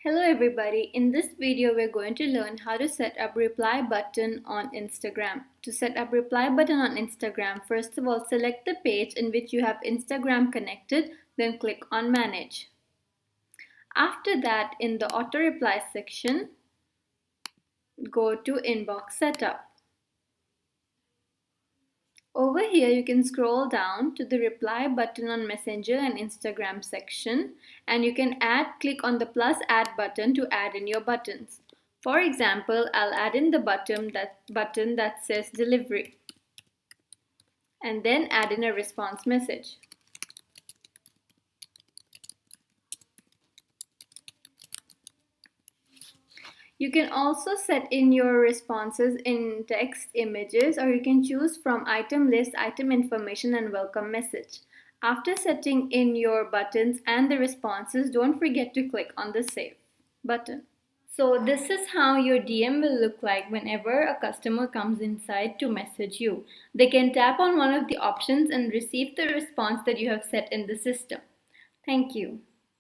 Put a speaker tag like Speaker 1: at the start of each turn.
Speaker 1: Hello everybody, in this video we're going to learn how to set up reply button on Instagram. To set up reply button on Instagram, first of all select the page in which you have Instagram connected, then click on manage. After that, in the auto reply section, go to inbox setup. Over here you can scroll down to the reply button on Messenger and Instagram section, and you can click on the plus add button to add in your buttons. For example, I'll add in the button that says delivery and then add in a response message. You can also set in your responses in text, images, or you can choose from item list, item information, and welcome message. After setting in your buttons and the responses, don't forget to click on the save button. So this is how your DM will look like whenever a customer comes inside to message you. They can tap on one of the options and receive the response that you have set in the system. Thank you.